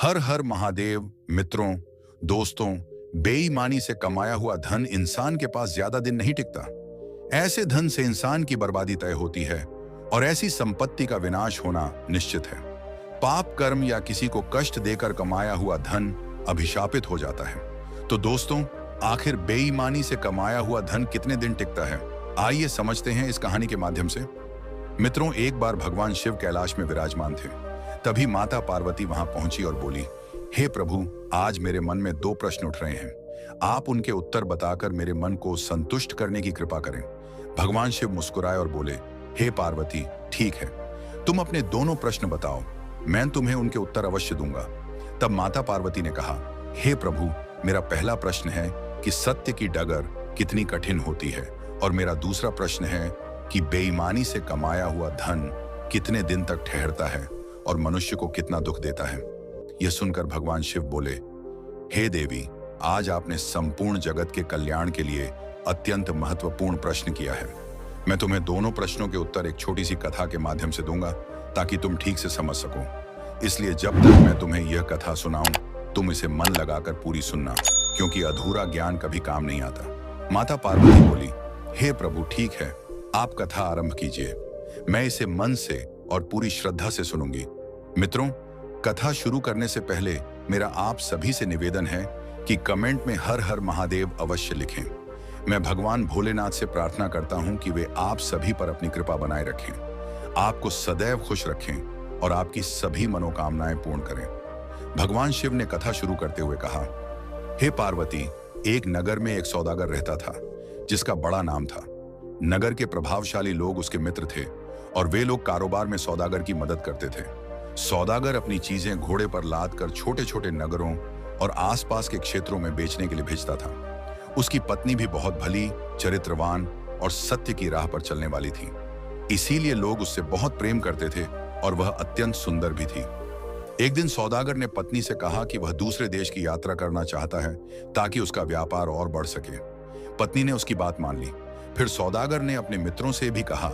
हर हर महादेव। मित्रों, दोस्तों, बेईमानी से कमाया हुआ धन इंसान के पास ज्यादा दिन नहीं टिकता। ऐसे धन से इंसान की बर्बादी तय होती है और ऐसी संपत्ति का विनाश होना निश्चित है। पाप कर्म या किसी को कष्ट देकर कमाया हुआ धन अभिशापित हो जाता है। तो दोस्तों, आखिर बेईमानी से कमाया हुआ धन कितने दिन टिकता है? आइए समझते हैं इस कहानी के माध्यम से। मित्रों, एक बार भगवान शिव कैलाश में विराजमान थे। तभी माता पार्वती वहां पहुंची और बोली, हे प्रभु, आज मेरे मन में दो प्रश्न उठ रहे हैं। आप उनके उत्तर बताकर मेरे मन को संतुष्ट करने की कृपा करें। भगवान शिव मुस्कुराए और बोले, हे पार्वती, ठीक है, तुम अपने दोनों प्रश्न बताओ, मैं तुम्हें उनके उत्तर अवश्य दूंगा। तब माता पार्वती ने कहा, हे प्रभु, मेरा पहला प्रश्न है कि सत्य की डगर कितनी कठिन होती है, और मेरा दूसरा प्रश्न है कि बेईमानी से कमाया हुआ धन कितने दिन तक ठहरता है और मनुष्य को कितना दुख देता है। यह सुनकर भगवान शिव बोले, हे देवी, आज आपने संपूर्ण जगत के कल्याण के लिए अत्यंत महत्वपूर्ण प्रश्न किया है। मैं तुम्हें दोनों प्रश्नों के उत्तर एक छोटी सी कथा के माध्यम से दूंगा ताकि तुम ठीक से समझ सको। इसलिए जब तक मैं तुम्हें यह कथा सुनाऊं, तुम इसे मन लगाकर पूरी सुनना, क्योंकि अधूरा ज्ञान कभी काम नहीं आता। माता पार्वती बोली, हे प्रभु, ठीक है, आप कथा आरंभ कीजिए, मैं इसे मन से और पूरी श्रद्धा से सुनूंगी। मित्रों, कथा शुरू करने से पहले मेरा आप सभी से निवेदन है कि कमेंट में हर हर महादेव अवश्य लिखें। मैं भगवान भोलेनाथ से प्रार्थना करता हूं कि वे आप सभी पर अपनी कृपा बनाए रखें, आपको सदैव खुश रखें और आपकी सभी मनोकामनाएं पूर्ण करें। भगवान शिव ने कथा शुरू करते हुए कहा, हे पार्वती, एक नगर में एक सौदागर रहता था जिसका बड़ा नाम था। नगर के प्रभावशाली लोग उसके मित्र थे और वे लोग कारोबार में सौदागर की मदद करते थे। सौदागर अपनी चीजें घोड़े पर लाद कर छोटे छोटे नगरों और आसपास के क्षेत्रों में बेचने के लिए भेजता था। उसकी पत्नी भी बहुत भली, चरित्रवान और सत्य की राह पर चलने वाली थी, इसीलिए लोग उससे बहुत प्रेम करते थे और वह अत्यंत सुंदर भी थी। एक दिन सौदागर ने पत्नी से कहा कि वह दूसरे देश की यात्रा करना चाहता है ताकि उसका व्यापार और बढ़ सके। पत्नी ने उसकी बात मान ली। फिर सौदागर ने अपने मित्रों से भी कहा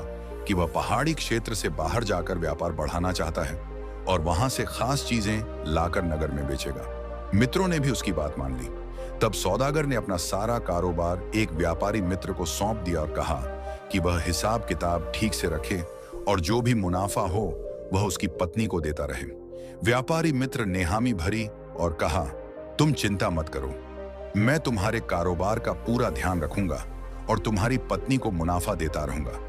कि वह पहाड़ी क्षेत्र से बाहर जाकर व्यापार बढ़ाना चाहता है और वहां से खास चीजें लाकर नगर में बेचेगा। मित्रों ने भी उसकी बात मान ली। तब सौदागर ने अपना सारा कारोबार एक व्यापारी मित्र को सौंप दिया और कहा कि वह हिसाब किताब ठीक से रखे और जो भी मुनाफा हो वह उसकी पत्नी को देता रहे। व्यापारी मित्र ने हामी भरी और कहा, तुम चिंता मत करो, मैं तुम्हारे कारोबार का पूरा ध्यान रखूंगा और तुम्हारी पत्नी को मुनाफा देता रहूंगा।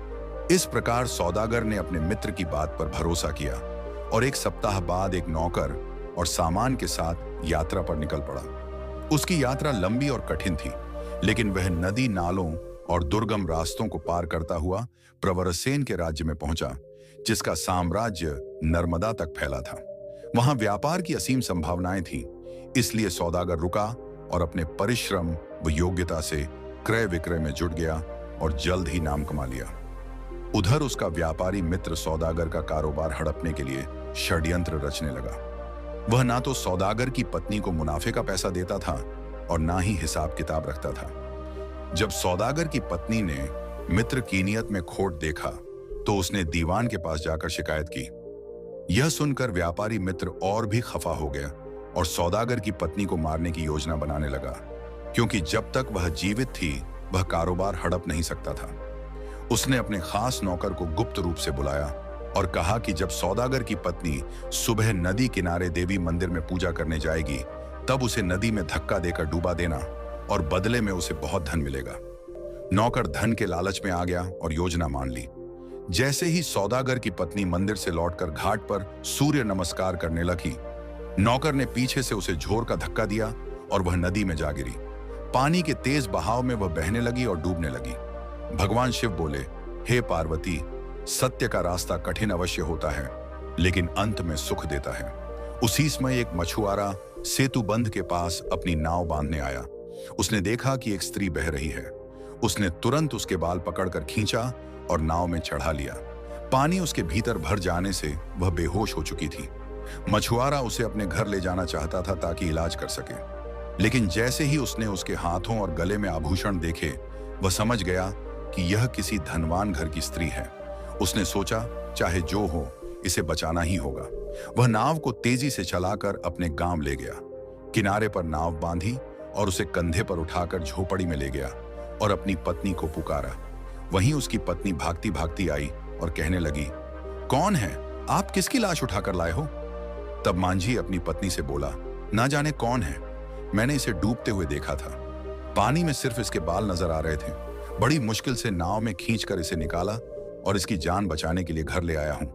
इस प्रकार सौदागर ने अपने मित्र की बात पर भरोसा किया और एक सप्ताह बाद एक नौकर और सामान के साथ यात्रा पर निकल पड़ा। उसकी यात्रा लंबी और कठिन थी, लेकिन वह नदी नालों और दुर्गम रास्तों को पार करता हुआ प्रवरसेन के राज्य में पहुंचा, जिसका साम्राज्य नर्मदा तक फैला था। वहां व्यापार की असीम संभावनाएं थीं, इसलिए सौदागर रुका और अपने परिश्रम व योग्यता से क्रय विक्रय में जुट गया और जल्द ही नाम कमा लिया। उधर उसका व्यापारी मित्र सौदागर का कारोबार हड़पने के लिए षड्यंत्र रचने लगा। वह ना तो सौदागर की पत्नी को मुनाफे का पैसा देता था और ना ही हिसाब किताब रखता था। जब सौदागर की पत्नी ने मित्र की नीयत में खोट देखा तो उसने दीवान के पास जाकर शिकायत की। यह सुनकर व्यापारी मित्र और भी खफा हो गया और सौदागर की पत्नी को मारने की योजना बनाने लगा, क्योंकि जब तक वह जीवित थी वह कारोबार हड़प नहीं सकता था। उसने अपने खास नौकर को गुप्त रूप से बुलाया और कहा कि जब सौदागर की पत्नी सुबह नदी किनारे देवी मंदिर में पूजा करने जाएगी, तब उसे नदी में धक्का देकर डूबा देना और बदले में उसे बहुत धन मिलेगा। नौकर धन के लालच में आ गया और योजना मान ली। जैसे ही सौदागर की पत्नी मंदिर से लौटकर घाट पर सूर्य नमस्कार करने लगी, नौकर ने पीछे से उसे झोर का धक्का दिया और वह नदी में जा गिरी। पानी के तेज बहाव में वह बहने लगी और डूबने लगी। भगवान शिव बोले, हे पार्वती, सत्य का रास्ता कठिन अवश्य होता है, लेकिन अंत में सुख देता है। उसी समय एक मछुआरा सेतु बंध के पास अपनी नाव बांधने आया। उसने देखा कि एक स्त्री बह रही है। उसने तुरंत उसके बाल पकड़कर खींचा और नाव में चढ़ा लिया। पानी उसके भीतर भर जाने से वह बेहोश हो चुकी थी। मछुआरा उसे अपने घर ले जाना चाहता था ताकि इलाज कर सके, लेकिन जैसे ही उसने उसके हाथों और गले में आभूषण देखे, वह समझ गया कि यह किसी धनवान घर की स्त्री है। उसने सोचा, चाहे जो हो, इसे बचाना ही होगा। वह नाव को तेजी से चलाकर अपने गांव ले गया। किनारे पर नाव बांधी और उसे कंधे पर उठाकर झोपड़ी में ले गया और अपनी पत्नी को पुकारा। वहीं उसकी पत्नी भागती भागती आई और कहने लगी, कौन है? आप किसकी लाश उठाकर लाए हो? तब मांझी अपनी पत्नी से बोला, ना जाने कौन है, मैंने इसे डूबते हुए देखा था। पानी में सिर्फ इसके बाल नजर आ रहे थे। बड़ी मुश्किल से नाव में खींचकर इसे निकाला और इसकी जान बचाने के लिए घर ले आया हूं।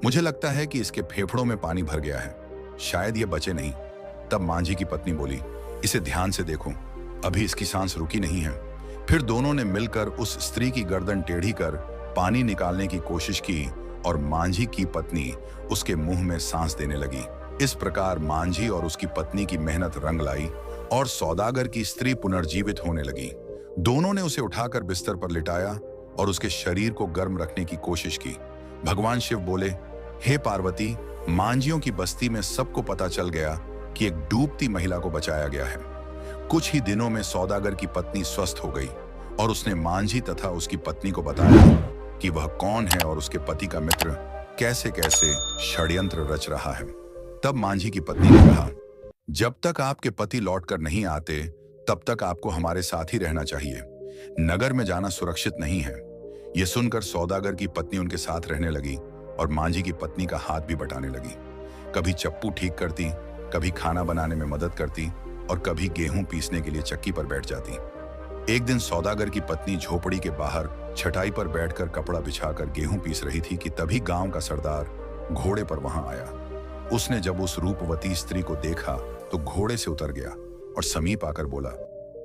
मुझे लगता है कि इसके फेफड़ों में पानी भर गया है, शायद ये बचे नहीं। तब मांझी की पत्नी बोली, इसे ध्यान से देखो, अभी इसकी सांस रुकी नहीं है। फिर दोनों ने मिलकर उस स्त्री की गर्दन टेढ़ी कर पानी निकालने की कोशिश की और मांझी की पत्नी उसके मुंह में सांस देने लगी। इस प्रकार मांझी और उसकी पत्नी की मेहनत रंग लाई और सौदागर की स्त्री पुनर्जीवित होने लगी। दोनों ने उसे उठाकर बिस्तर पर लिटाया और उसके शरीर को गर्म रखने की कोशिश की। भगवान शिव बोले, हे पार्वती, मांझियों की बस्ती में सबको पता चल गया कि एक डूबती महिला को बचाया गया है। कुछ ही दिनों में सौदागर की पत्नी स्वस्थ हो गई और उसने मांझी तथा उसकी पत्नी को बताया कि वह कौन है और उसके पति का मित्र कैसे कैसे षड्यंत्र रच रहा है। तब मांझी की पत्नी ने कहा, जब तक आपके पति लौटकर नहीं आते तब तक आपको हमारे साथ ही रहना चाहिए। नगर में जाना सुरक्षित नहीं है। यह सुनकर सौदागर की पत्नी उनके साथ रहने लगी और मांझी की पत्नी का हाथ भी बटाने लगी। कभी चप्पू ठीक करती, कभी खाना बनाने में मदद करती और कभी गेहूं पीसने के लिए चक्की पर बैठ जाती। एक दिन सौदागर की पत्नी झोपड़ी के बाहर छटाई पर बैठकर कपड़ा बिछाकर गेहूं पीस रही थी कि तभी गांव का सरदार घोड़े पर वहां आया। उसने जब उस रूपवती स्त्री को देखा तो घोड़े से उतर गया और समीप आकर बोला,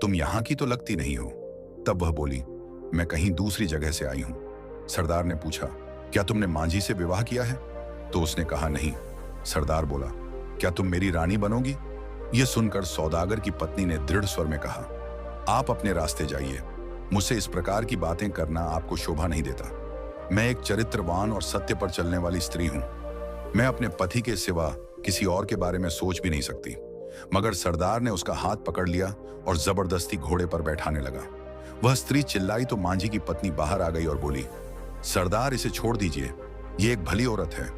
तुम यहां की तो लगती नहीं हो। तब वह बोली, मैं कहीं दूसरी जगह से आई हूं। सरदार ने पूछा, क्या तुमने मांझी से विवाह किया है? तो उसने कहा, नहीं। सरदार बोला, क्या तुम मेरी रानी बनोगी? यह सुनकर सौदागर की पत्नी ने दृढ़ स्वर में कहा, आप अपने रास्ते जाइए, मुझसे इस प्रकार की बातें करना आपको शोभा नहीं देता। मैं एक चरित्रवान और सत्य पर चलने वाली स्त्री हूं। मैं अपने पति के सिवा किसी और के बारे में सोच भी नहीं सकती। मगर सरदार ने उसका हाथ पकड़ लिया और जबरदस्ती घोड़े पर बैठाने लगा। वह स्त्री चिल्लाई तो मांझी की पत्नी बाहर आ गई और बोली, सरदार, इसे छोड़ दीजिए, ये एक भली औरत है।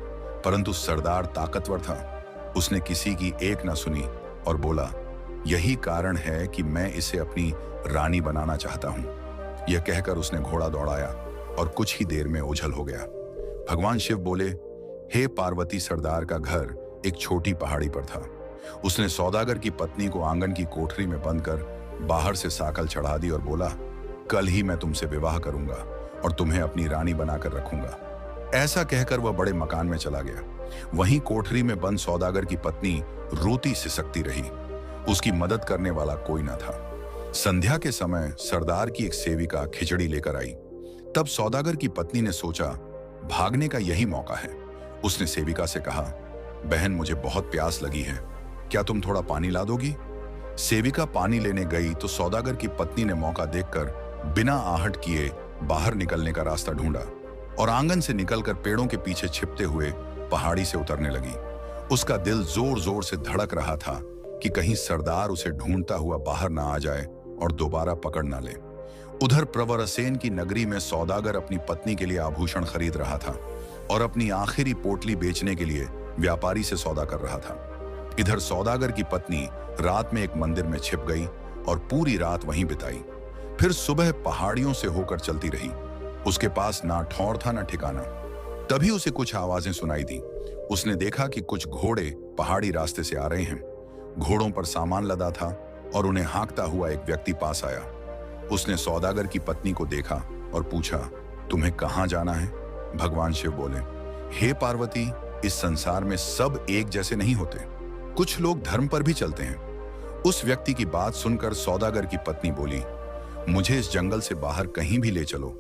परंतु सरदार ताकतवर था, उसने किसी की एक न सुनी और बोला, यही कारण है कि मैं इसे अपनी रानी बनाना चाहता हूं। यह कहकर उसने घोड़ा दौड़ाया और कुछ ही देर में ओझल हो गया। भगवान शिव बोले, हे पार्वती, सरदार का घर एक छोटी पहाड़ी पर था। उसने सौदागर की पत्नी को आंगन की कोठरी में बंद कर बाहर से साकल चढ़ा दी और बोला, कल ही मैं तुमसे विवाह करूंगा और तुम्हें अपनी रानी बनाकर रखूंगा। ऐसा कहकर वह बड़े मकान में चला गया। वहीं कोठरी में बंद सौदागर की पत्नी रोती सिसकती रही। उसकी मदद करने वाला कोई न था। संध्या के समय सरदार की एक सेविका खिचड़ी लेकर आई। तब सौदागर की पत्नी ने सोचा, भागने का यही मौका है। उसने सेविका से कहा, बहन, मुझे बहुत प्यास लगी है, क्या तुम थोड़ा पानी ला दोगी? सेविका पानी लेने गई तो सौदागर की पत्नी ने मौका देखकर बिना आहट किए बाहर निकलने का रास्ता ढूंढा और आंगन से निकलकर पेड़ों के पीछे छिपते हुए पहाड़ी से उतरने लगी। उसका दिल जोर जोर से धड़क रहा था कि कहीं सरदार उसे ढूंढता हुआ बाहर ना आ जाए और दोबारा पकड़ ना ले। उधर प्रवरसेन की नगरी में सौदागर अपनी पत्नी के लिए आभूषण खरीद रहा था और अपनी आखिरी पोटली बेचने के लिए व्यापारी से सौदा कर रहा था। इधर सौदागर की पत्नी रात में एक मंदिर में छिप गई और पूरी रात वहीं बिताई। फिर सुबह पहाड़ियों से होकर चलती रही। उसके पास ना ठौर था ना ठिकाना। तभी उसे कुछ आवाजें सुनाई दी। उसने देखा कि कुछ घोड़े पहाड़ी रास्ते से आ रहे हैं। घोड़ों पर सामान लदा था और उन्हें हाँकता हुआ एक व्यक्ति पास आया। उसने सौदागर की पत्नी को देखा और पूछा, तुम्हें कहाँ जाना है? भगवान शिव बोले, हे पार्वती, इस संसार में सब एक जैसे नहीं होते, कुछ लोग धर्म पर भी चलते हैं। उस व्यक्ति की बात सुनकर सौदागर की पत्नी बोली, मुझे इस जंगल से बाहर कहीं भी ले चलो,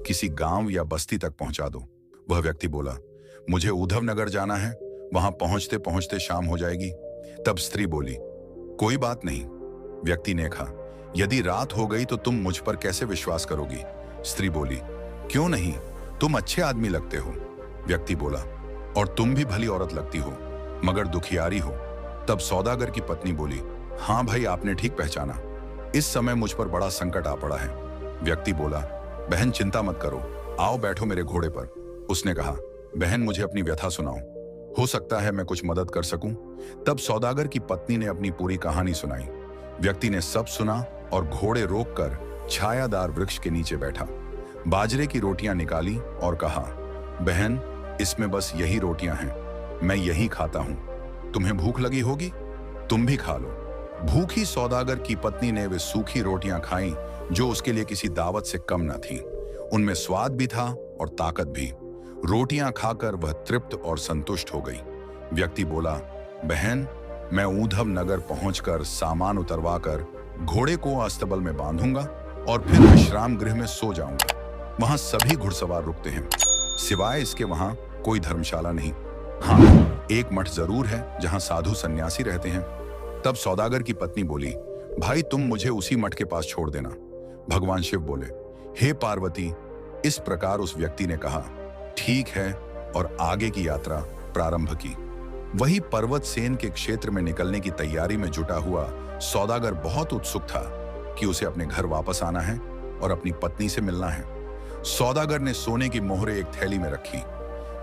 किसी गांव या बस्ती तक पहुंचा दो। वह व्यक्ति बोला, मुझे उद्धव नगर जाना है, वहां पहुंचते पहुंचते शाम हो जाएगी। तब स्त्री बोली, कोई बात नहीं। व्यक्ति ने कहा, यदि रात हो गई तो तुम मुझ पर कैसे विश्वास करोगी? स्त्री बोली, क्यों नहीं, तुम अच्छे आदमी लगते हो। व्यक्ति बोला, और तुम भी भली औरत लगती हो, मगर दुखियारी हो। तब सौदागर की पत्नी बोली, हाँ भाई, आपने ठीक पहचाना, इस समय मुझ पर बड़ा संकट आ पड़ा है। व्यक्ति बोला, बहन चिंता मत करो, आओ बैठो मेरे घोड़े पर। उसने कहा, बहन मुझे अपनी व्यथा सुनाओ। हो सकता है मैं कुछ मदद कर सकूं। तब सौदागर की पत्नी ने अपनी पूरी कहानी सुनाई। व्यक्ति ने सब सुना और घोड़े रोककर छायादार वृक्ष के नीचे बैठा, बाजरे की रोटियां निकाली और कहा, बहन, इसमें बस यही रोटियां हैं, मैं यही खाता हूं। तुम्हें भूख लगी होगी, तुम भी खा लो। भूखी सौदागर की पत्नी ने वे सूखी रोटियां खाईं जो उसके लिए किसी दावत से कम न थी। उनमें स्वाद भी था और ताकत भी। रोटियां खाकर वह तृप्त और संतुष्ट हो गई। व्यक्ति बोला, बहन, मैं ऊधव नगर पहुंचकर सामान उतरवाकर घोड़े को अस्तबल में बांधूंगा और फिर विश्राम गृह में सो जाऊंगा। वहां सभी घुड़सवार रुकते हैं, सिवाय इसके वहां कोई धर्मशाला नहीं। हाँ, एक मठ जरूर है जहां साधु सन्यासी रहते हैं। तब सौदागर की पत्नी बोली, भाई, तुम मुझे उसी मठ के पास छोड़ देना। भगवान शिव बोले, हे पार्वती। इस प्रकार उस व्यक्ति ने कहा, ठीक है, और आगे की यात्रा प्रारंभ की। वही पर्वत सेन के क्षेत्र में निकलने की तैयारी में जुटा हुआ सौदागर बहुत उत्सुक था कि उसे अपने घर वापस आना है और अपनी पत्नी से मिलना है। सौदागर ने सोने की मोहरें एक थैली में रखी,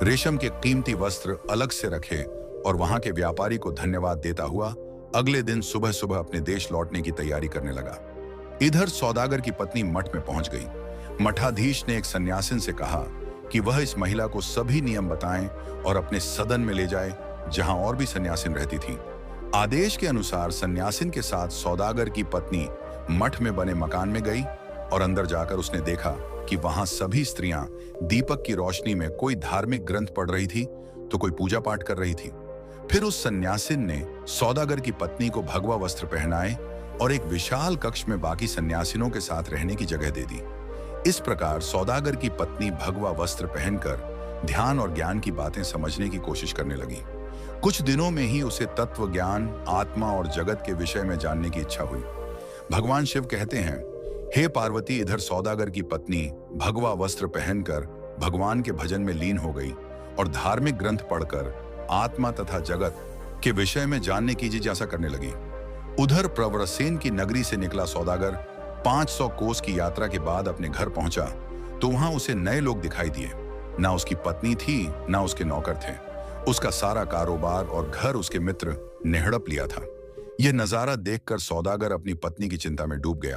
रेशम के कीमती वस्त्र अलग से रखे और वहां के व्यापारी को धन्यवाद देता हुआ अगले दिन सुबह सुबह अपने देश लौटने की तैयारी करने लगा। इधर सौदागर की पत्नी मठ में पहुंच गई। मठाधीश ने एक सन्यासिन से कहा कि वह इस महिला को सभी नियम बताएं और अपने सदन में ले जाए जहां और भी सन्यासिन रहती थी। आदेश के अनुसार सन्यासिन के साथ सौदागर की पत्नी मठ में बने मकान में गई और अंदर जाकर उसने देखा कि वहां सभी स्त्रियां दीपक की रोशनी में कोई धार्मिक ग्रंथ पढ़ रही थी तो कोई पूजा पाठ कर रही थी। फिर उस सन्यासिन ने सौदागर की पत्नी को भगवा वस्त्र पहनाए और एक विशाल कक्ष में बाकी सन्यासिनों के साथ रहने की जगह दे दी। इस प्रकार सौदागर की पत्नी भगवा वस्त्र पहनकर ध्यान और ज्ञान की बातें समझने की कोशिश करने लगी। कुछ दिनों में ही उसे तत्व ज्ञान, आत्मा और जगत के विषय में जानने की इच्छा हुई। भगवान शिव कहते हैं, हे पार्वती, इधर सौदागर की पत्नी भगवा वस्त्र पहनकर भगवान के भजन में लीन हो गई और धार्मिक ग्रंथ पढ़कर आत्मा तथा जगत के विषय में जानने की जिज्ञासा करने लगी। उधर प्रवरसेन की नगरी से निकला सौदागर 500 कोस की यात्रा के बाद अपने घर पहुंचा तो वहां उसे नए लोग दिखाई दिए। ना उसकी पत्नी थी, ना उसके नौकर थे। उसका सारा कारोबार और घर उसके मित्र ने हड़प लिया था। यह नजारा देखकर सौदागर अपनी पत्नी की चिंता में डूब गया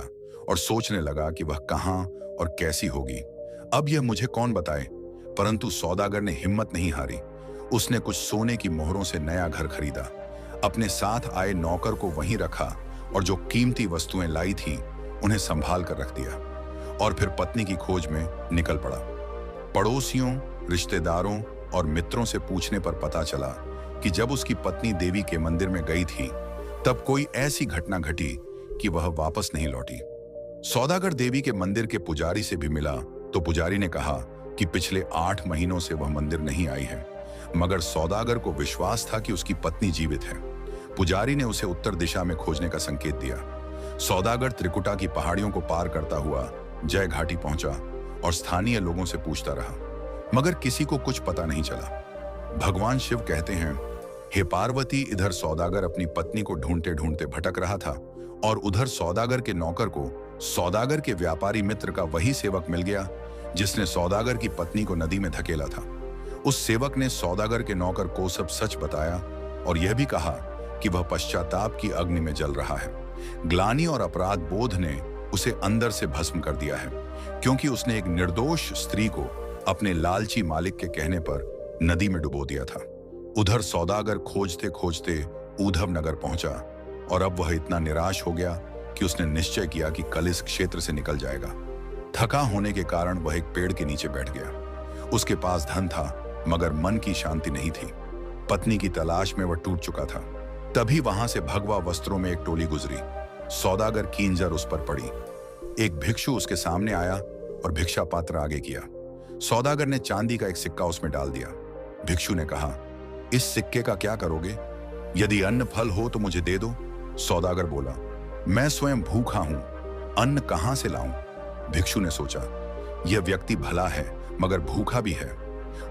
और सोचने लगा कि वह कहां और कैसी होगी। अब यह मुझे कौन बताए। परंतु सौदागर ने हिम्मत नहीं हारी। उसने कुछ सोने की मोहरों से नया घर खरीदा, अपने साथ आए नौकर को वहीं रखा और जो कीमती वस्तुएं लाई थी उन्हें संभाल कर रख दिया और फिर पत्नी की खोज में निकल पड़ा। पड़ोसियों, रिश्तेदारों और मित्रों से पूछने पर पता चला कि जब उसकी पत्नी देवी के मंदिर में गई थी तब कोई ऐसी घटना घटी कि वह वापस नहीं लौटी। सौदागर देवी के मंदिर के पुजारी से भी मिला तो पुजारी ने कहा कि पिछले 8 महीनों से वह मंदिर नहीं आई है, मगर सौदागर को विश्वास था कि उसकी पत्नी जीवित है। पुजारी ने उसे उत्तर दिशा में खोजने का संकेत दिया। सौदागर त्रिकुटा की पहाड़ियों को पार करता हुआ जय घाटी पहुंचा और स्थानीय लोगों से पूछता रहा, मगर किसी को कुछ पता नहीं चला। भगवान शिव कहते हैं, हे पार्वती, इधर सौदागर अपनी पत्नी को ढूंढते ढूंढते भटक रहा था और उधर सौदागर के नौकर को सौदागर के व्यापारी मित्र का वही सेवक मिल गया जिसने सौदागर की पत्नी को नदी में धकेला था। उस सेवक ने सौदागर के नौकर को सब सच बताया और यह भी कहा कि वह पश्चाताप की अग्नि में जल रहा है। ग्लानि और अपराध बोध ने उसे अंदर से भस्म कर दिया है, क्योंकि उसने एक निर्दोष स्त्री को अपने लालची मालिक के कहने पर नदी में डुबो दिया था। उधर सौदागर खोजते खोजते ऊधव नगर पहुंचा और अब वह इतना निराश हो गया कि उसने निश्चय किया कि कल इस क्षेत्र से निकल जाएगा। थका होने के कारण वह एक पेड़ के नीचे बैठ गया। उसके पास धन था, मगर मन की शांति नहीं थी। पत्नी की तलाश में वह टूट चुका था। तभी वहां से भगवा वस्त्रों में एक टोली गुजरी। सौदागर की नजर उस पर पड़ी। एक भिक्षु उसके सामने आया और भिक्षा पात्र आगे किया। सौदागर ने चांदी का एक सिक्का उसमें डाल दिया। भिक्षु ने कहा, इस सिक्के का क्या करोगे? यदि अन्न फल हो तो मुझे दे दो। सौदागर बोला, मैं स्वयं भूखा हूं, अन्न कहां से लाऊं? भिक्षु ने सोचा, यह व्यक्ति भला है मगर भूखा भी है।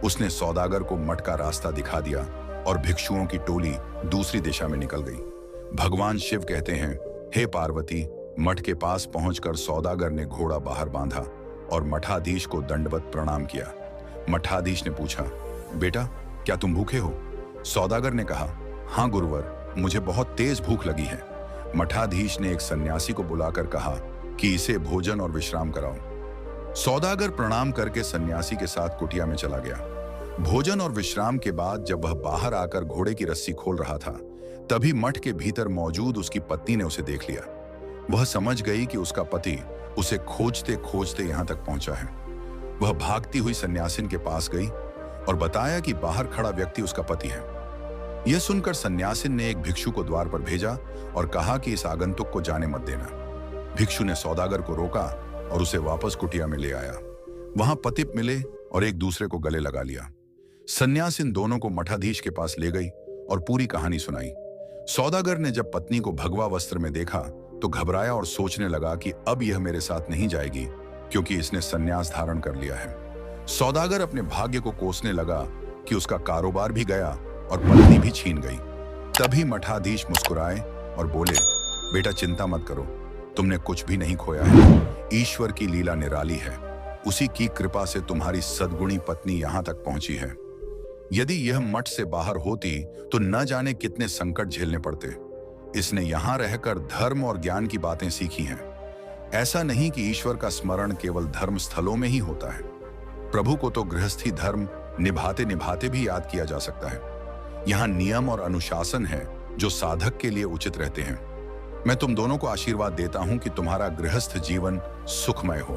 उसने सौदागर को मठ का रास्ता दिखा दिया और भिक्षुओं की टोली दूसरी दिशा में निकल गई। भगवान शिव कहते हैं, हे पार्वती, मठ के पास पहुंचकर सौदागर ने घोड़ा बाहर बांधा और मठाधीश को दंडवत प्रणाम किया। मठाधीश ने पूछा, बेटा, क्या तुम भूखे हो? सौदागर ने कहा, हाँ गुरुवर, मुझे बहुत तेज भूख लगी है। मठाधीश ने एक सन्यासी को बुलाकर कहा कि इसे भोजन और विश्राम कराओ। सौदागर प्रणाम करके सन्यासी के साथ कुटिया में चला गया। भोजन और विश्राम के बाद जब वह बाहर आकर घोड़े की रस्सी खोल रहा था, तभी मठ के भीतर मौजूद उसकी पत्नी ने उसे देख लिया। वह समझ गई कि उसका पति उसे खोजते खोजते यहां तक पहुंचा है। वह भागती हुई सन्यासिन के पास गई और बताया कि बाहर खड़ा व्यक्ति उसका पति है। यह सुनकर सन्यासिन ने एक भिक्षु को द्वार पर भेजा और कहा कि इस आगंतुक को जाने मत देना। भिक्षु ने सौदागर को रोका और उसे वापस कुटिया में ले आया। वहां पतित मिले और एक दूसरे को गले लगा लिया। सन्यासिन दोनों को मठाधीश के पास ले गई और पूरी कहानी सुनाई। सौदागर ने जब पत्नी को भगवा वस्त्र में देखा तो घबराया और सोचने लगा कि अब यह मेरे साथ नहीं जाएगी, क्योंकि इसने संन्यास धारण कर लिया है। सौदागर अपने भाग्य को कोसने लगा कि उसका कारोबार भी गया और पत्नी भी छीन गई। तभी मठाधीश मुस्कुराए और बोले, बेटा चिंता मत करो, तुमने कुछ भी नहीं खोया है। ईश्वर की लीला निराली है, उसी की कृपा से तुम्हारी सद्गुणी पत्नी यहां तक पहुंची है। यदि यह मठ से बाहर होती तो न जाने कितने संकट झेलने पड़ते। इसने यहां रहकर धर्म और ज्ञान की बातें सीखी हैं। ऐसा नहीं कि ईश्वर का स्मरण केवल धर्म स्थलों में ही होता है। प्रभु को तो गृहस्थी धर्म निभाते निभाते भी याद किया जा सकता है। यहाँ नियम और अनुशासन है जो साधक के लिए उचित रहते हैं। मैं तुम दोनों को आशीर्वाद देता हूं कि तुम्हारा गृहस्थ जीवन सुखमय हो,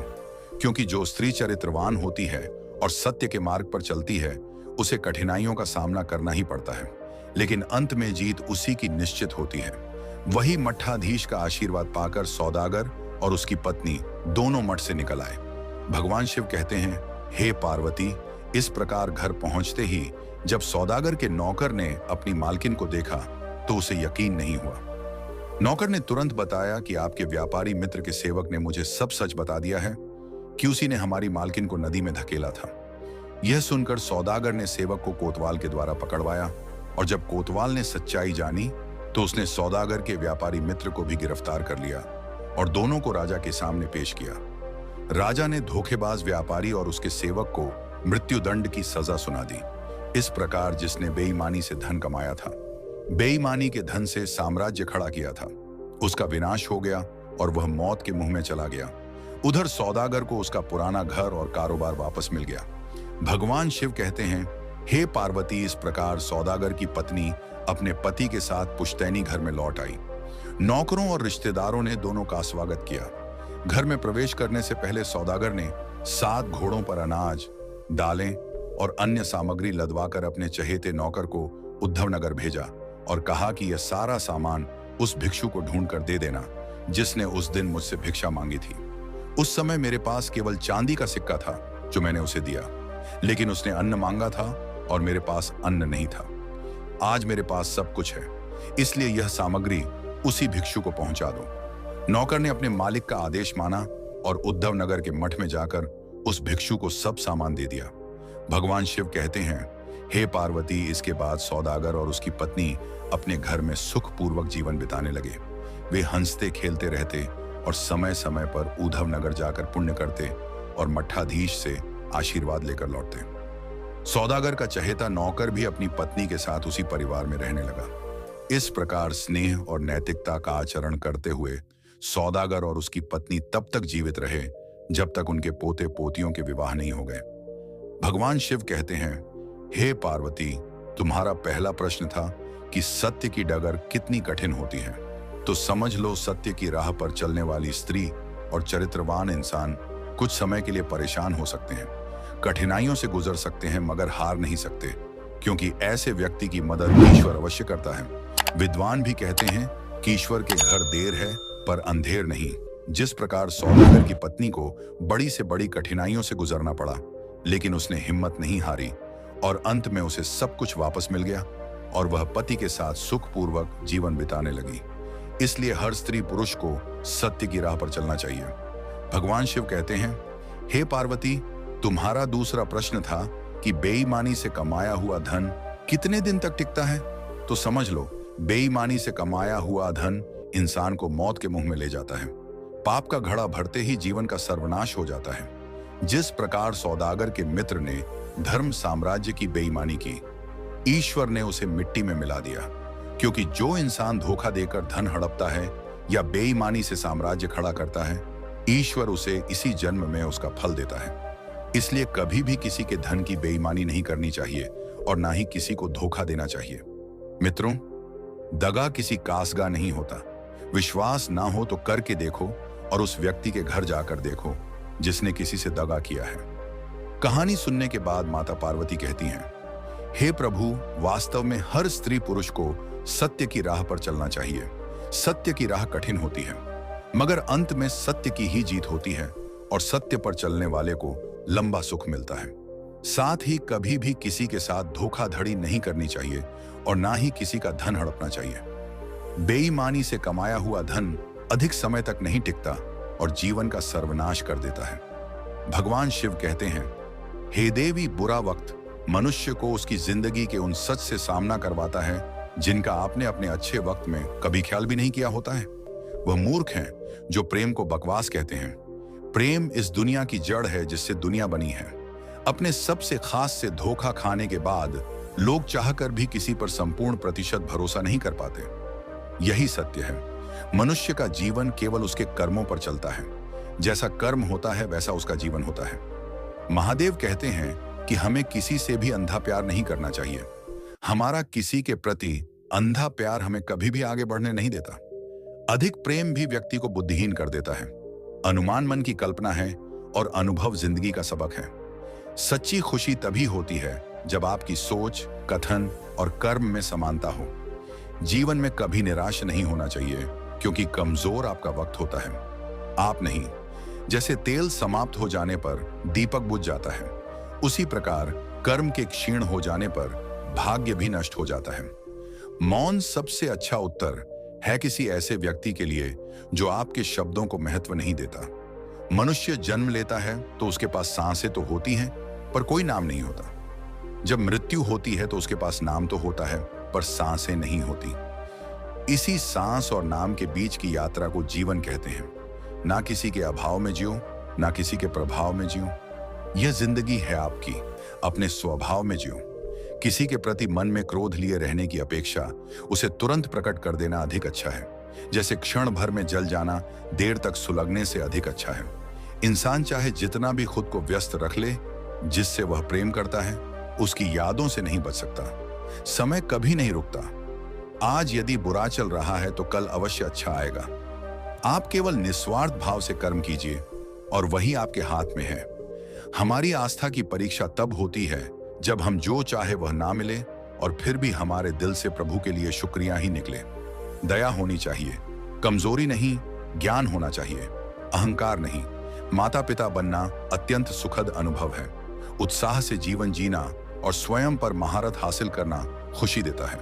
क्योंकि जो स्त्री चरित्रवान होती है और सत्य के मार्ग पर चलती है, उसे कठिनाइयों का सामना करना ही पड़ता है, लेकिन अंत में जीत उसी की निश्चित होती है। वही मठाधीश का आशीर्वाद पाकर सौदागर और उसकी पत्नी दोनों मठ से निकल आए। भगवान शिव कहते हैं, हे पार्वती, इस प्रकार घर पहुंचते ही जब सौदागर के नौकर ने अपनी मालकिन को देखा तो उसे यकीन नहीं हुआ। नौकर ने तुरंत बताया कि आपके व्यापारी मित्र के सेवक ने मुझे सब सच बता दिया है कि उसी ने हमारी मालकिन को नदी में धकेला था। यह सुनकर सौदागर ने सेवक को कोतवाल के द्वारा पकड़वाया और जब कोतवाल ने सच्चाई जानी तो उसने सौदागर के व्यापारी मित्र को भी गिरफ्तार कर लिया और दोनों को राजा के सामने पेश किया। राजा ने धोखेबाज व्यापारी और उसके सेवक को मृत्युदंड की सजा सुना दी। इस प्रकार जिसने बेईमानी से धन कमाया था, बेईमानी के धन से साम्राज्य खड़ा किया था, उसका विनाश हो गया और वह मौत के मुंह में चला गया। उधर सौदागर को उसका पुराना घर और कारोबार वापस मिल गया। भगवान शिव कहते हैं, हे पार्वती, इस प्रकार सौदागर की पत्नी अपने पति के साथ पुश्तैनी घर में लौट आई। नौकरों और रिश्तेदारों ने दोनों का स्वागत किया। घर में प्रवेश करने से पहले सौदागर ने 7 घोड़ों पर अनाज, दालें और अन्य सामग्री लदवाकर अपने चहेते नौकर को उद्धवनगर भेजा और कहा कि यह सारा सामान उस भिक्षु को ढूंढ कर दे देना जिसने उस दिन मुझसे भिक्षा मांगी थी। उस समय मेरे पास केवल चांदी का सिक्का था जो मैंने उसे दिया, लेकिन उसने अन्न मांगा था और मेरे पास अन्न नहीं था। आज मेरे पास सब कुछ है, इसलिए यह सामग्री उसी भिक्षु को पहुंचा दो। नौकर ने अपने मालिक का आदेश माना और उद्धवनगर के मठ में जाकर उस भिक्षु को सब सामान दे दिया। भगवान शिव कहते हैं, हे पार्वती, इसके बाद सौदागर और उसकी पत्नी अपने घर में सुखपूर्वक जीवन बिताने लगे। वे हंसते खेलते रहते और समय समय पर उद्धवनगर जाकर पुण्य करते और मठाधीश से आशीर्वाद लेकर लौटते। सौदागर का चहेता नौकर भी अपनी पत्नी के साथ उसी परिवार में रहने लगा। इस प्रकार स्नेह और नैतिकता का आचरण करते हुए सौदागर और उसकी पत्नी तब तक जीवित रहे जब तक उनके पोते पोतियों के विवाह नहीं हो गए। भगवान शिव कहते हैं, हे पार्वती, तुम्हारा पहला प्रश्न था कि सत्य की डगर कितनी कठिन होती है, तो समझ लो सत्य की राह पर चलने वाली स्त्री और चरित्रवान इंसान कुछ समय के लिए परेशान हो सकते हैं, कठिनाइयों से गुजर सकते हैं, मगर हार नहीं सकते, क्योंकि ऐसे व्यक्ति की मदद ईश्वर अवश्य करता है। विद्वान भी कहते हैं कि ईश्वर के घर देर है पर अंधेर नहीं। जिस प्रकार सौदागर की पत्नी को बड़ी से बड़ी कठिनाइयों से गुजरना पड़ा, लेकिन उसने हिम्मत नहीं हारी और अंत में उसे सब कुछ वापस मिल गया और वह पति के साथ सुखपूर्वक जीवन बिताने लगी। इसलिए हर स्त्री पुरुष को सत्य की राह पर चलना चाहिए। भगवान शिव कहते हैं, हे पार्वती, तुम्हारा दूसरा प्रश्न था कि बेईमानी से कमाया हुआ धन कितने दिन तक टिकता है, तो समझ लो, बेईमानी से कमाया हुआ धन इंसान को मौत के मुंह में ले जाता है। पाप का घड़ा भरते ही जीवन का सर्वनाश हो जाता है। जिस प्रकार सौदागर के मित्र ने धर्म साम्राज्य की बेईमानी की, ईश्वर ने उसे मिट्टी में मिला दिया, क्योंकि जो इंसान धोखा देकर धन हड़पता है या बेईमानी से साम्राज्य खड़ा करता है, ईश्वर उसे इसी जन्म में उसका फल देता है। इसलिए कभी भी किसी के धन की बेईमानी नहीं करनी चाहिए और ना ही किसी को धोखा देना चाहिए। मित्रों, दगा किसी कासगा नहीं होता। विश्वास ना हो तो करके देखो और उस व्यक्ति के घर जाकर देखो जिसने किसी से दगा किया है। कहानी सुनने के बाद माता पार्वती कहती हैं, हे प्रभु, वास्तव में हर स्त्री पुरुष को सत्य की राह पर चलना चाहिए। सत्य की राह कठिन होती है, मगर अंत में सत्य की ही जीत होती है और सत्य पर चलने वाले को लंबा सुख मिलता है। साथ ही कभी भी किसी के साथ धोखाधड़ी नहीं करनी चाहिए और ना ही किसी का धन हड़पना चाहिए। बेईमानी से कमाया हुआ धन अधिक समय तक नहीं टिकता और जीवन का सर्वनाश कर देता है। भगवान शिव कहते हैं, हे देवी, बुरा वक्त मनुष्य को उसकी जिंदगी के उन सच से सामना करवाता है जिनका आपने अपने अच्छे वक्त में कभी ख्याल भी नहीं किया होता है। वह मूर्ख हैं जो प्रेम को बकवास कहते हैं। प्रेम इस दुनिया की जड़ है जिससे दुनिया बनी है। अपने सबसे खास से धोखा खाने के बाद लोग चाहकर भी किसी पर संपूर्ण प्रतिशत भरोसा नहीं कर पाते। यही सत्य है। मनुष्य का जीवन केवल उसके कर्मों पर चलता है। जैसा कर्म होता है वैसा उसका जीवन होता है। महादेव कहते हैं कि हमें किसी से भी अंधा प्यार नहीं करना चाहिए। हमारा किसी के प्रति अंधा प्यार हमें कभी भी आगे बढ़ने नहीं देता। अधिक प्रेम भी व्यक्ति को बुद्धिहीन कर देता है। अनुमान मन की कल्पना है और अनुभव जिंदगी का सबक है। सच्ची खुशी तभी होती है जब आपकी सोच, कथन और कर्म में समानता हो। जीवन में कभी निराश नहीं होना चाहिए, क्योंकि कमजोर आपका वक्त होता है, आप नहीं। जैसे तेल समाप्त हो जाने पर दीपक बुझ जाता है, उसी प्रकार कर्म के क्षीण हो जाने पर भाग्य भी नष्ट हो जाता है। मौन सबसे अच्छा उत्तर है किसी ऐसे व्यक्ति के लिए जो आपके शब्दों को महत्व नहीं देता। मनुष्य जन्म लेता है तो उसके पास सांसें तो होती हैं, पर कोई नाम नहीं होता। जब मृत्यु होती है तो उसके पास नाम तो होता है, पर सांसें नहीं होती। इसी सांस और नाम के बीच की यात्रा को जीवन कहते हैं। ना किसी के अभाव में जियो, ना किसी के प्रभाव में जियो। यह जिंदगी है आपकी, अपने स्वभाव में जियो। किसी के प्रति मन में क्रोध लिए रहने की अपेक्षा उसे तुरंत प्रकट कर देना अधिक अच्छा है। जैसे क्षण भर में जल जाना देर तक सुलगने से अधिक अच्छा है। इंसान चाहे जितना भी खुद को व्यस्त रख ले, जिससे वह प्रेम करता है उसकी यादों से नहीं बच सकता। समय कभी नहीं रुकता। आज यदि बुरा चल रहा है तो कल अवश्य अच्छा आएगा। आप केवल निस्वार्थ भाव से कर्म कीजिए और वही आपके हाथ में है। हमारी आस्था की परीक्षा तब होती है जब हम जो चाहे वह ना मिले और फिर भी हमारे दिल से प्रभु के लिए शुक्रिया ही निकले। दया होनी चाहिए, कमजोरी नहीं, ज्ञान होना चाहिए, अहंकार नहीं। माता पिता बनना अत्यंत सुखद अनुभव है। उत्साह से जीवन जीना और स्वयं पर महारत हासिल करना खुशी देता है।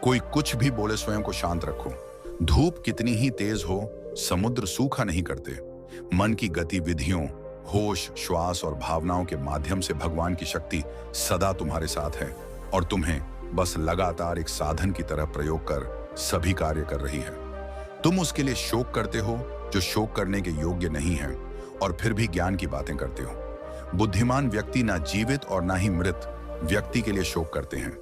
कोई कुछ भी बोले, स्वयं को शांत रखो। धूप कितनी ही तेज हो, समुद्र सूखा नहीं करते। मन की गतिविधियों, होश, श्वास और भावनाओं के माध्यम से भगवान की शक्ति सदा तुम्हारे साथ है और तुम्हें बस लगातार एक साधन की तरह प्रयोग कर सभी कार्य कर रही है। तुम उसके लिए शोक करते हो जो शोक करने के योग्य नहीं है और फिर भी ज्ञान की बातें करते हो। बुद्धिमान व्यक्ति ना जीवित और ना ही मृत व्यक्ति के लिए शोक करते हैं।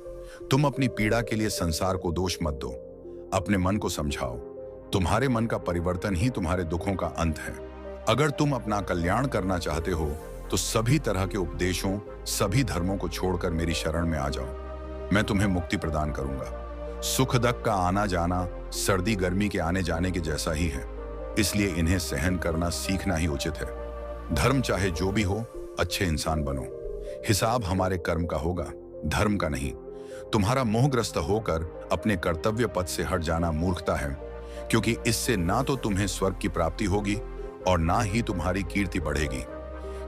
तुम अपनी पीड़ा के लिए संसार को दोष मत दो, अपने मन को समझाओ। तुम्हारे मन का परिवर्तन ही तुम्हारे दुखों का अंत है। अगर तुम अपना कल्याण करना चाहते हो तो सभी तरह के उपदेशों, सभी धर्मों को छोड़कर मेरी शरण में आ जाओ। मैं तुम्हें मुक्ति प्रदान करूंगा। सुख दुख का आना जाना सर्दी गर्मी के आने जाने के जैसा ही है, इसलिए इन्हें सहन करना सीखना ही उचित है। धर्म चाहे जो भी हो, अच्छे इंसान बनो। हिसाब हमारे कर्म का होगा, धर्म का नहीं। तुम्हारा मोहग्रस्त होकर अपने कर्तव्य पथ से हट जाना मूर्खता है, क्योंकि इससे ना तो तुम्हें स्वर्ग की प्राप्ति होगी और ना ही तुम्हारी कीर्ति बढ़ेगी।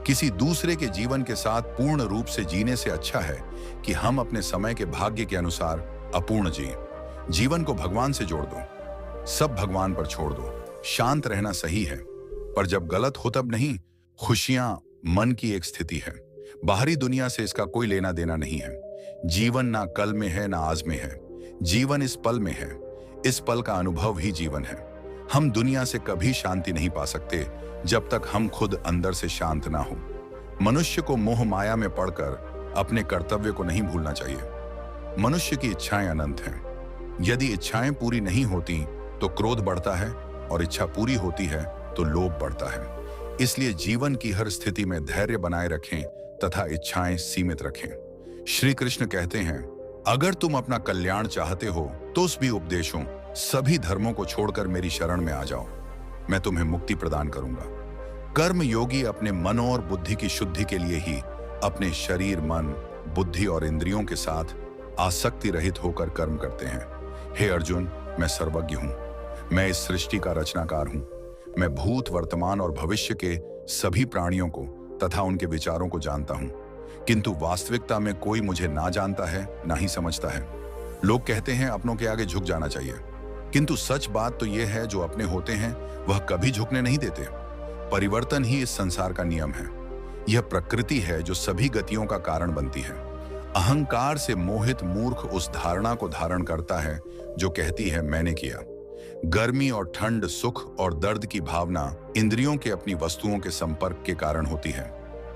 किसी दूसरे के जीवन के साथ पूर्ण रूप से जीने से अच्छा है कि हम अपने समय के भाग्य के अनुसार अपूर्ण जिए। जीवन को भगवान से जोड़ दो, सब भगवान पर छोड़ दो। शांत रहना सही है, पर जब गलत हो तब नहीं। खुशियां मन की एक स्थिति है, बाहरी दुनिया से इसका कोई लेना देना नहीं है। जीवन ना कल में है ना आज में है, जीवन इस पल में है। इस पल का अनुभव ही जीवन है। हम दुनिया से कभी शांति नहीं पा सकते जब तक हम खुद अंदर से शांत ना हो। मनुष्य को मोह माया में पड़कर अपने कर्तव्य को नहीं भूलना चाहिए। मनुष्य की इच्छाएं अनंत हैं। यदि इच्छाएं पूरी नहीं होती तो क्रोध बढ़ता है और इच्छा पूरी होती है तो लोभ बढ़ता है। इसलिए जीवन की हर स्थिति में धैर्य बनाए रखें तथा इच्छाएं सीमित रखें। श्री कृष्ण कहते हैं, अगर तुम अपना कल्याण चाहते हो तो उस भी उपदेशों, सभी धर्मों को छोड़कर मेरी शरण में आ जाओ, मैं तुम्हें मुक्ति प्रदान करूंगा। कर्म योगी अपने मन और बुद्धि की शुद्धि के लिए ही अपने शरीर, मन, बुद्धि और इंद्रियों के साथ आसक्ति रहित होकर कर्म करते हैं। हे अर्जुन, मैं सर्वज्ञ हूं, मैं इस सृष्टि का रचनाकार हूं। मैं भूत, वर्तमान और भविष्य के सभी प्राणियों को तथा उनके विचारों को जानता हूं, किंतु वास्तविकता में कोई मुझे ना जानता है, ना ही समझता है। लोग कहते हैं अपनों के आगे झुक जाना चाहिए, किंतु सच बात तो यह है, जो अपने होते हैं वह कभी झुकने नहीं देते। परिवर्तन ही इस संसार का नियम है। यह प्रकृति है जो सभी गतियों का कारण बनती है। अहंकार से मोहित मूर्ख उस धारणा को धारण करता है जो कहती है मैंने किया। गर्मी और ठंड, सुख और दर्द की भावना इंद्रियों के अपनी वस्तुओं के संपर्क के कारण होती है।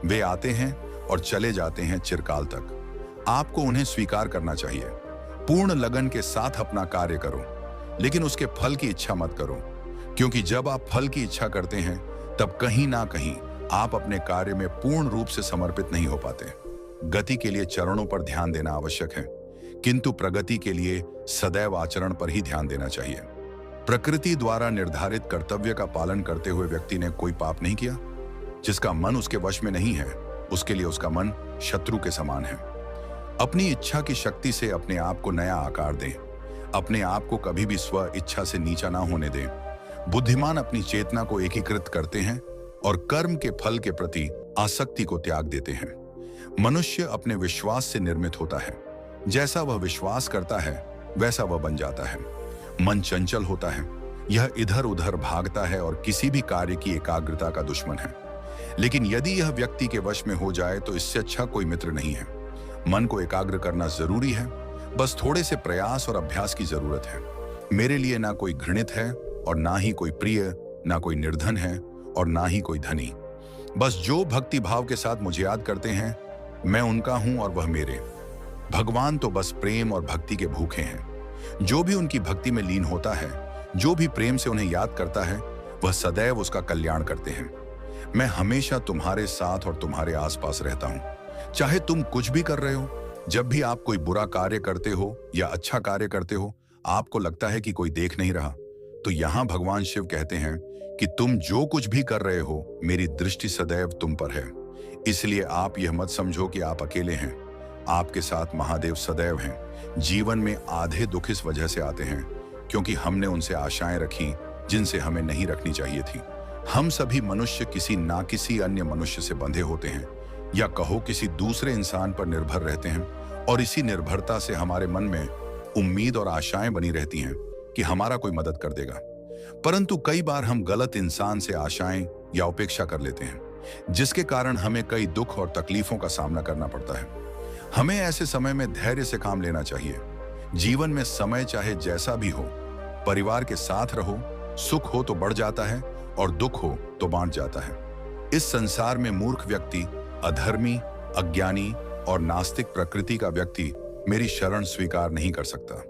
वे आते हैं और चले जाते हैं चिरकाल तक। आपको उन्हें स्वीकार करना चाहिए। पूर्ण लगन के साथ अपना कार्य करो, लेकिन उसके फल की इच्छा मत करो, क्योंकि जब आप फल की इच्छा करते हैं तब कहीं ना कहीं आप अपने कार्य में पूर्ण रूप से समर्पित नहीं हो पाते। गति के लिए चरणों पर ध्यान देना आवश्यक है, किंतु प्रगति के लिए सदैव आचरण पर ही ध्यान देना चाहिए। प्रकृति द्वारा निर्धारित कर्तव्य का पालन करते हुए व्यक्ति ने कोई पाप नहीं किया। जिसका मन उसके वश में नहीं है, उसके लिए उसका मन शत्रु के समान है। अपनी इच्छा की शक्ति से अपने आप को नया आकार दें। अपने आप को कभी भी स्व इच्छा से नीचा ना होने दें। बुद्धिमान अपनी चेतना को एकीकृत करते हैं और कर्म के फल के प्रति आसक्ति को त्याग देते हैं। मनुष्य अपने विश्वास से निर्मित होता है। जैसा वह विश्वास करता है वैसा वह बन जाता है। मन चंचल होता है, यह इधर उधर भागता है और किसी भी कार्य की एकाग्रता का दुश्मन है। लेकिन यदि यह व्यक्ति के वश में हो जाए तो इससे अच्छा कोई मित्र नहीं है। मन को एकाग्र करना जरूरी है, बस थोड़े से प्रयास और अभ्यास की जरूरत है। मेरे लिए ना कोई घृणित है और ना ही कोई प्रिय, ना कोई निर्धन है और ना ही कोई धनी। बस जो भक्ति भाव के साथ मुझे याद करते हैं, मैं उनका हूं और वह मेरे। भगवान तो बस प्रेम और भक्ति के भूखे हैं। जो भी उनकी भक्ति में लीन होता है, जो भी प्रेम से उन्हें याद करता है, वह सदैव उसका कल्याण करते हैं। मैं हमेशा तुम्हारे साथ और तुम्हारे आसपास रहता हूं। चाहे तुम कुछ भी कर रहे हो, जब भी आप कोई बुरा कार्य करते हो या अच्छा कार्य करते हो, आपको लगता है कि कोई देख नहीं रहा, तो यहां भगवान शिव कहते हैं कि तुम जो कुछ भी कर रहे हो, मेरी दृष्टि सदैव तुम पर है। इसलिए आप यह मत समझो कि आप अकेले हैं। आपके साथ महादेव सदैव हैं। जीवन में आधे दुख इस वजह से आते हैं क्योंकि हमने उनसे आशाएं रखी जिनसे हमें नहीं रखनी चाहिए थी। हम सभी मनुष्य किसी ना किसी अन्य मनुष्य से बंधे होते हैं, या कहो किसी दूसरे इंसान पर निर्भर रहते हैं, और इसी निर्भरता से हमारे मन में उम्मीद और आशाएं बनी रहती हैं कि हमारा कोई मदद कर देगा। परंतु कई बार हम गलत इंसान से आशाएं या उपेक्षा कर लेते हैं, जिसके कारण हमें कई दुख और तकलीफों का सामना करना पड़ता है। हमें ऐसे समय में धैर्य से काम लेना चाहिए। जीवन में समय चाहे जैसा भी हो, परिवार के साथ रहो। सुख हो तो बढ़ जाता है और दुख हो तो बांट जाता है। इस संसार में मूर्ख व्यक्ति, अधर्मी, अज्ञानी और नास्तिक प्रकृति का व्यक्ति मेरी शरण स्वीकार नहीं कर सकता।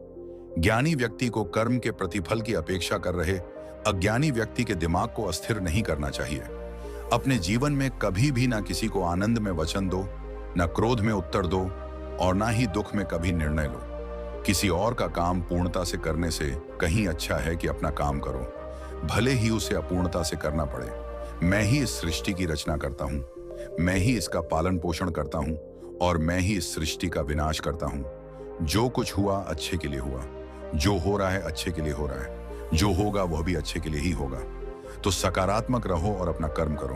ज्ञानी व्यक्ति को कर्म के प्रतिफल की अपेक्षा कर रहे अज्ञानी व्यक्ति के दिमाग को अस्थिर नहीं करना चाहिए। अपने जीवन में कभी भी ना किसी को आनंद में वचन दो, ना क्रोध में उत्तर दो और ना ही दुख में कभी निर्णय लो। किसी और का काम पूर्णता से करने से कहीं अच्छा है कि अपना काम करो, भले ही उसे अपूर्णता से करना पड़े। मैं ही इस सृष्टि की रचना करता हूँ, मैं ही इसका पालन पोषण करता हूँ और मैं ही इस सृष्टि का विनाश करता हूँ। जो कुछ हुआ अच्छे के लिए हुआ, जो हो रहा है अच्छे के लिए हो रहा है, जो होगा वह भी अच्छे के लिए ही होगा। तो सकारात्मक रहो और अपना कर्म करो।